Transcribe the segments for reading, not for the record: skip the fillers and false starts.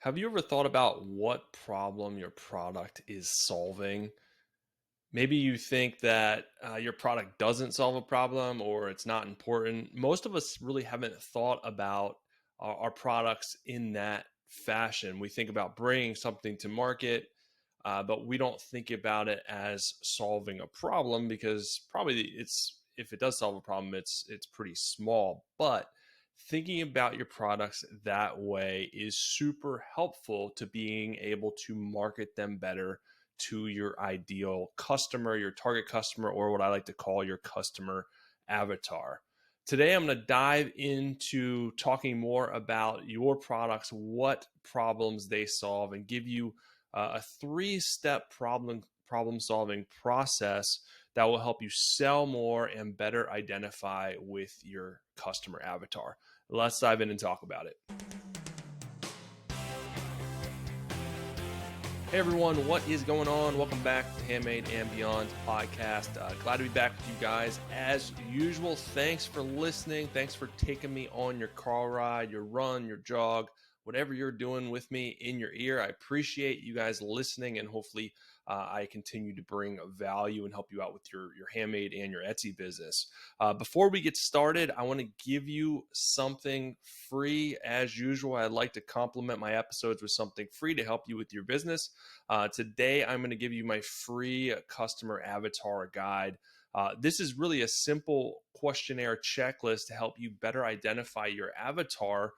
Have you ever thought about what problem your product is solving? Maybe you think that your product doesn't solve a problem or it's not important. Most of us really haven't thought about our products in that fashion. We think about bringing something to market, but we don't think about it as solving a problem because probably it's if it does solve a problem, it's pretty small. But thinking about your products that way is super helpful to being able to market them better to your ideal customer, your target customer, or what I like to call your customer avatar. Today, I'm going to dive into talking more about your products, what problems they solve, and give you a three-step problem solving process that will help you sell more and better identify with your customer avatar. Let's dive in and talk about it. Hey everyone, what is going on? Welcome back to Handmade and Beyond podcast. Glad to be back with you guys. As usual, thanks for listening. Thanks for taking me on your car ride, your run, your jog, whatever you're doing with me in your ear. I appreciate you guys listening, and hopefully I continue to bring value and help you out with your handmade and your Etsy business. Before we get started, I want to give you something free. As usual, I'd like to complement my episodes with something free to help you with your business. Today, I'm going to give you my free customer avatar guide. This is really a simple questionnaire checklist to help you better identify your avatar,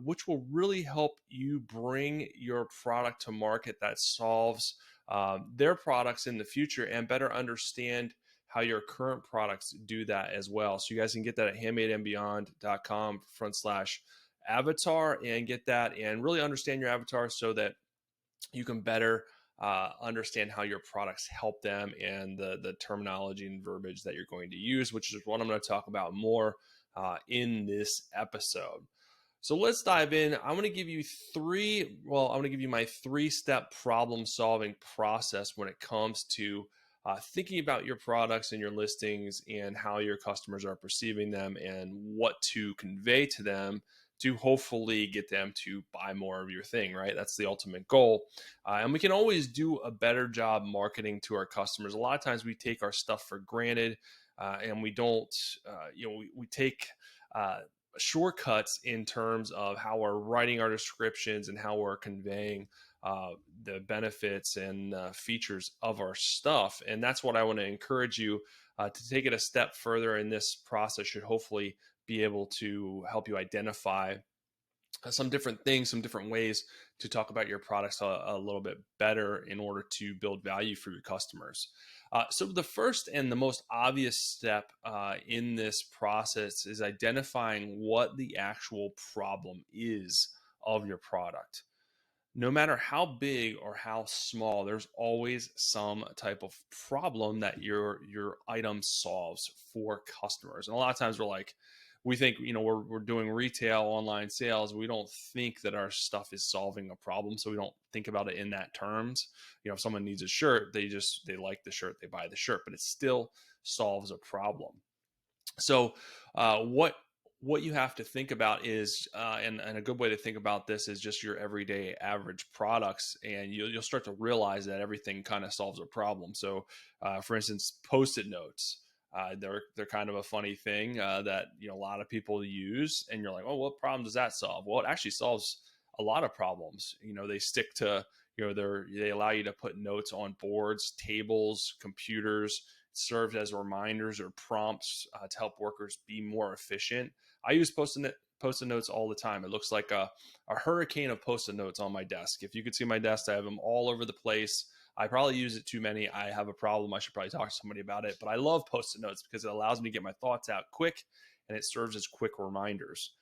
which will really help you bring your product to market that solves their products in the future and better understand how your current products do that as well. So you guys can get that at handmadeandbeyond.com/avatar and get that and really understand your avatar so that you can better understand how your products help them and the terminology and verbiage that you're going to use, which is what I'm going to talk about more in this episode. So let's dive in. I'm going to give you my three-step problem-solving process when it comes to thinking about your products and your listings and how your customers are perceiving them and what to convey to them to hopefully get them to buy more of your thing, right? That's the ultimate goal. And we can always do a better job marketing to our customers. A lot of times we take our stuff for granted and we don't, we take shortcuts in terms of how we're writing our descriptions and how we're conveying the benefits and features of our stuff. And that's what I want to encourage you to take it a step further. And this process should hopefully be able to help you identify some different things, some different ways to talk about your products a little bit better in order to build value for your customers. So the first and the most obvious step in this process is identifying what the actual problem is of your product. No matter how big or how small, there's always some type of problem that your item solves for customers. And a lot of times we think, we're doing retail online sales. We don't think that our stuff is solving a problem. So we don't think about it in that terms. If someone needs a shirt, they like the shirt, they buy the shirt, but it still solves a problem. So what you have to think about is, and a good way to think about this is just your everyday average products, and you'll start to realize that everything kind of solves a problem. So, for instance, Post-it notes. They're kind of a funny thing that a lot of people use, and you're like, oh, what problem does that solve? Well, it actually solves a lot of problems. They stick to they allow you to put notes on boards, tables, computers. Served as reminders or prompts to help workers be more efficient. I use Post-it notes all the time. It looks like a hurricane of Post-it notes on my desk. If you could see my desk, I have them all over the place. I probably use it too many. I have a problem. I should probably talk to somebody about it. But I love Post-it notes because it allows me to get my thoughts out quick, and it serves as quick reminders.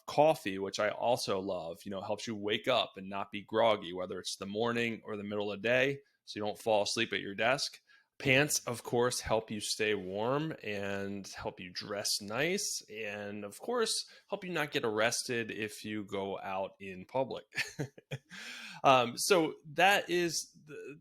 Coffee, which I also love, helps you wake up and not be groggy, whether it's the morning or the middle of the day, so you don't fall asleep at your desk. Pants, of course, help you stay warm and help you dress nice, and of course, help you not get arrested if you go out in public. So that is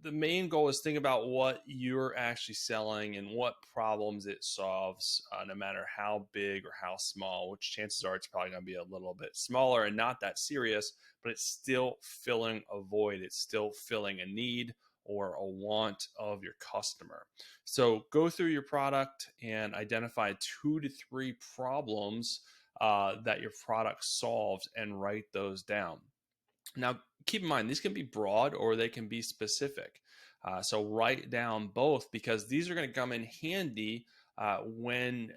the main goal is think about what you're actually selling and what problems it solves, no matter how big or how small, which chances are it's probably going to be a little bit smaller and not that serious, but it's still filling a void. It's still filling a need or a want of your customer. So go through your product and identify 2 to 3 problems that your product solves and write those down. Now, keep in mind, these can be broad or they can be specific. So write down both, because these are going to come in handy when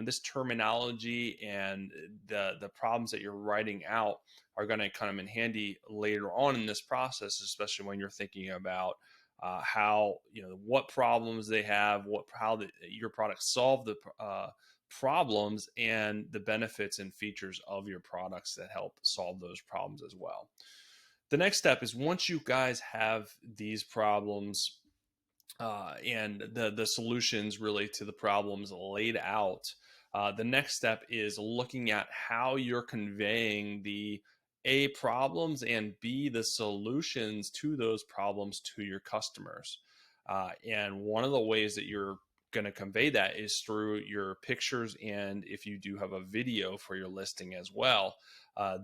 this terminology and the problems that you're writing out are going to come in handy later on in this process, especially when you're thinking about how what problems they have, your products solve the problems, and the benefits and features of your products that help solve those problems as well. The next step is, once you guys have these problems and the solutions really to the problems laid out, the next step is looking at how you're conveying the A, problems, and B, the solutions to those problems to your customers. And one of the ways that you're going to convey that is through your pictures, and if you do have a video for your listing as well,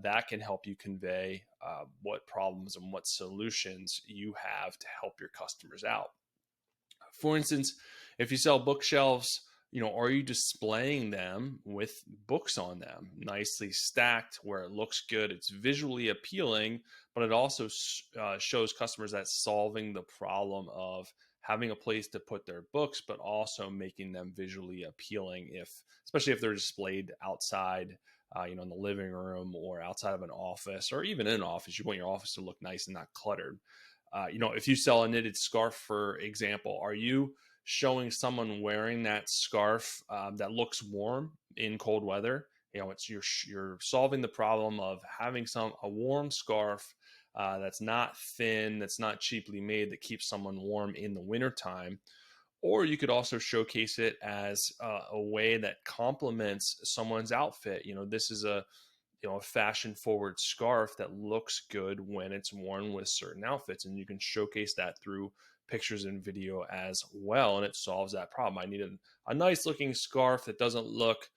that can help you convey what problems and what solutions you have to help your customers out. For instance, if you sell bookshelves, are you displaying them with books on them, nicely stacked where it looks good, it's visually appealing, but it also shows customers that solving the problem of having a place to put their books, but also making them visually appealing, especially if they're displayed outside, in the living room or outside of an office, or even in an office. You want your office to look nice and not cluttered. If you sell a knitted scarf, for example, are you showing someone wearing that scarf that looks warm in cold weather? It's you're solving the problem of having a warm scarf that's not thin, that's not cheaply made, that keeps someone warm in the wintertime. Or you could also showcase it as a way that complements someone's outfit. This is a fashion forward scarf that looks good when it's worn with certain outfits, and you can showcase that through pictures and video as well, and it solves that problem. I need a nice looking scarf that doesn't look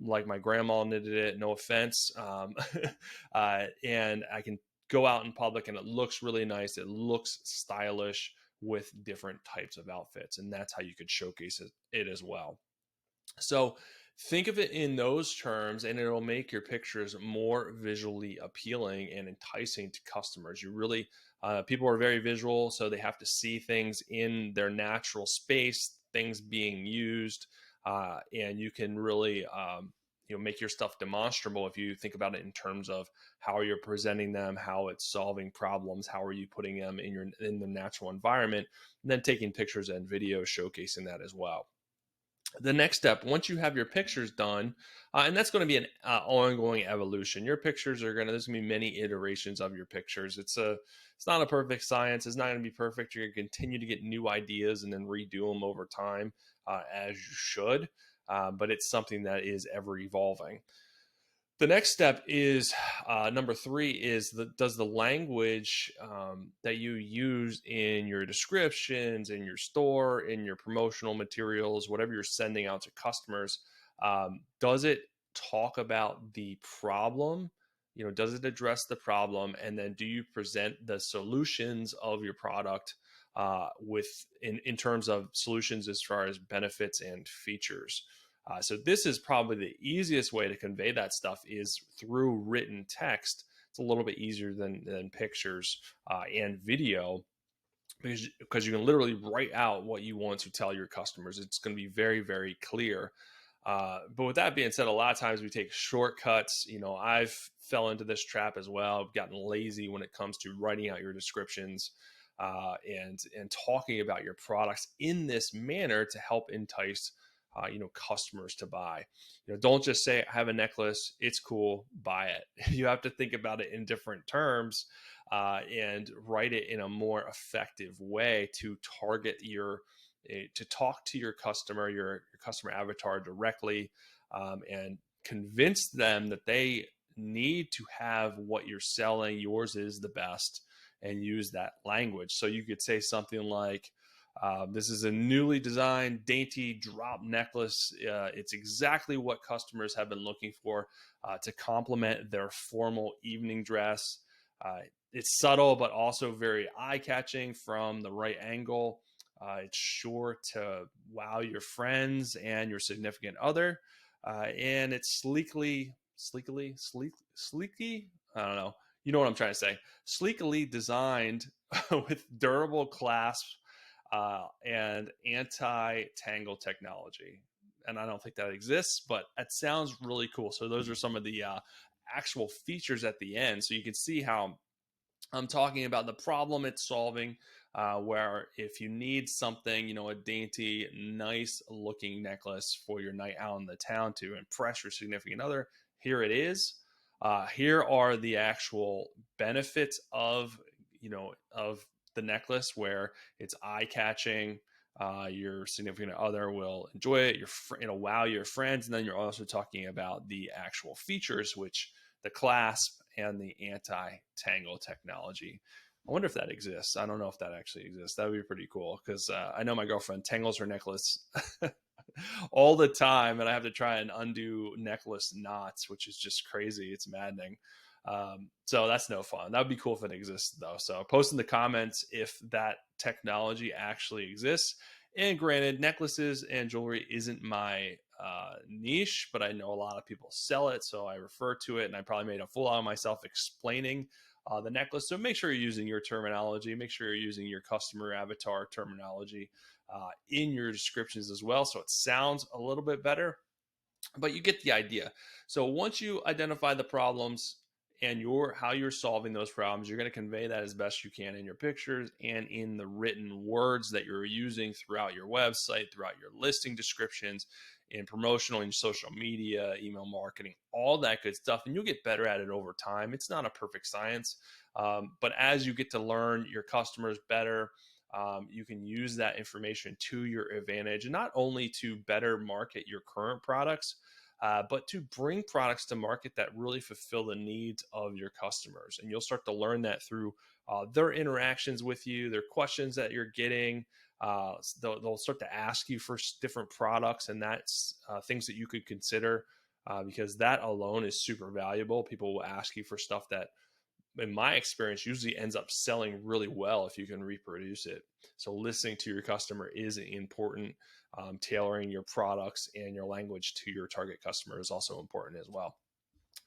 like my grandma knitted it, no offense, and I can go out in public and it looks really nice, it looks stylish with different types of outfits, and that's how you could showcase it as well. So think of it in those terms, and it'll make your pictures more visually appealing and enticing to customers. People are very visual, so they have to see things in their natural space, things being used, and you can really make your stuff demonstrable if you think about it in terms of how you're presenting them, how it's solving problems, how are you putting them in the natural environment, and then taking pictures and video showcasing that as well. The next step, once you have your pictures done, and that's going to be an ongoing evolution. Your pictures there's going to be many iterations of your pictures. It's not a perfect science. It's not going to be perfect. You're going to continue to get new ideas and then redo them over time, as you should. But it's something that is ever evolving. The next step is number 3 is does the language that you use in your descriptions, in your store, in your promotional materials, whatever you're sending out to customers, does it talk about the problem? Does it address the problem? And then do you present the solutions of your product in terms of solutions as far as benefits and features? So this is probably the easiest way to convey that stuff is through written text. It's a little bit easier than pictures and video, because you can literally write out what you want to tell your customers. It's going to be very, very clear. But with that being said, a lot of times we take shortcuts. I've fell into this trap as well. I've gotten lazy when it comes to writing out your descriptions and talking about your products in this manner to help entice customers to buy. Don't just say, I have a necklace, it's cool, buy it. You have to think about it in different terms and write it in a more effective way to talk to your customer avatar directly, and convince them that they need to have what you're selling. Yours is the best, and use that language. So you could say something like, this is a newly designed dainty drop necklace. It's exactly what customers have been looking for to complement their formal evening dress. It's subtle, but also very eye-catching from the right angle. It's sure to wow your friends and your significant other. And it's sleekly. I don't know. You know what I'm trying to say. Sleekly designed with durable clasps and anti-tangle technology. And I don't think that exists, but it sounds really cool. So those are some of the actual features at the end. So you can see how I'm talking about the problem it's solving, where if you need something, a dainty, nice looking necklace for your night out in the town to impress your significant other, here it is. Here are the actual benefits of the necklace, where it's eye catching. Your significant other will enjoy it. It'll wow your friends, and then you're also talking about the actual features, which the clasp and the anti-tangle technology. I wonder if that exists. I don't know if that actually exists. That would be pretty cool, because I know my girlfriend tangles her necklace all the time, and I have to try and undo necklace knots, which is just crazy. It's maddening. So that's no fun. That would be cool if it exists, though. So post in the comments if that technology actually exists. And granted, necklaces and jewelry isn't my niche, but I know a lot of people sell it, so I refer to it, and I probably made a fool out of myself explaining the necklace. So make sure you're using your terminology. Make sure you're using your customer avatar terminology in your descriptions as well, so it sounds a little bit better. But you get the idea. So once you identify the problems and how you're solving those problems, you're going to convey that as best you can in your pictures and in the written words that you're using throughout your website, throughout your listing descriptions, in promotional and social media, email marketing, all that good stuff. And you'll get better at it over time. It's not a perfect science, but as you get to learn your customers better, you can use that information to your advantage, and not only to better market your current products, but to bring products to market that really fulfill the needs of your customers. And you'll start to learn that through their interactions with you, their questions that you're getting. They'll start to ask you for different products, and that's things that you could consider, because that alone is super valuable. People will ask you for stuff that, in my experience, usually ends up selling really well if you can reproduce it. So listening to your customer is important. Tailoring your products and your language to your target customer is also important as well.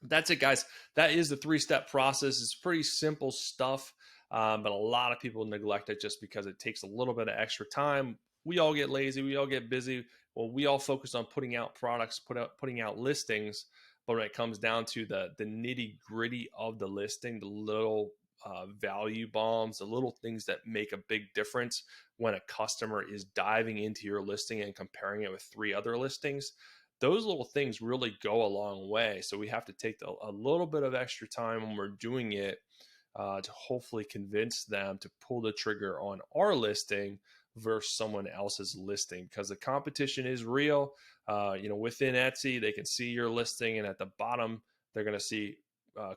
That's it, guys. That is the 3-step process. It's pretty simple stuff, but a lot of people neglect it just because it takes a little bit of extra time. We all get lazy. We all get busy. Well, we all focus on putting out products, putting out listings. But when it comes down to the nitty gritty of the listing, the little value bombs, the little things that make a big difference when a customer is diving into your listing and comparing it with 3 other listings, those little things really go a long way. So we have to take a little bit of extra time when we're doing it to hopefully convince them to pull the trigger on our listing versus someone else's listing, because the competition is real. Within Etsy, they can see your listing, and at the bottom, they're going to see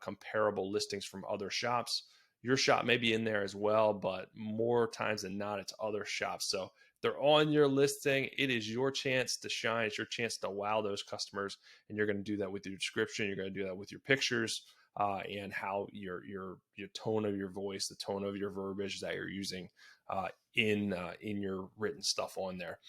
comparable listings from other shops. Your shop may be in there as well, but more times than not, it's other shops. So they're on your listing. It is your chance to shine. It's your chance to wow those customers, and you're going to do that with your description. You're going to do that with your pictures, and how your tone of your voice, the tone of your verbiage that you're using in your written stuff on there.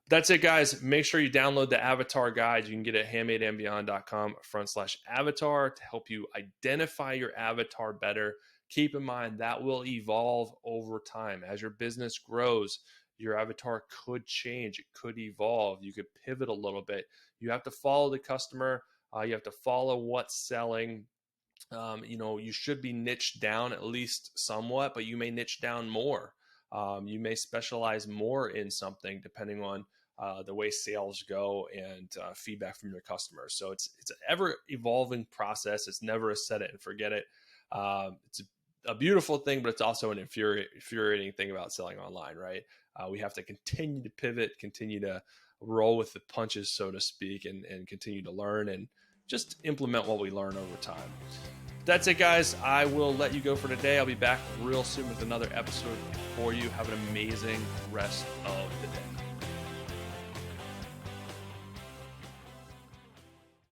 That's it, guys. Make sure you download the avatar guide. You can get it at handmadeandbeyond.com/avatar to help you identify your avatar better. Keep in mind that will evolve over time. As your business grows, your avatar could change. It could evolve. You could pivot a little bit. You have to follow the customer. You have to follow what's selling. You should be niched down at least somewhat, but you may niche down more. You may specialize more in something depending on the way sales go and feedback from your customers. So it's an ever evolving process. It's never a set it and forget it. It's a beautiful thing, but it's also an infuriating thing about selling online, right? We have to continue to pivot, continue to roll with the punches, so to speak, and continue to learn and just implement what we learn over time. That's it, guys. I will let you go for today. I'll be back real soon with another episode for you. Have an amazing rest of the day.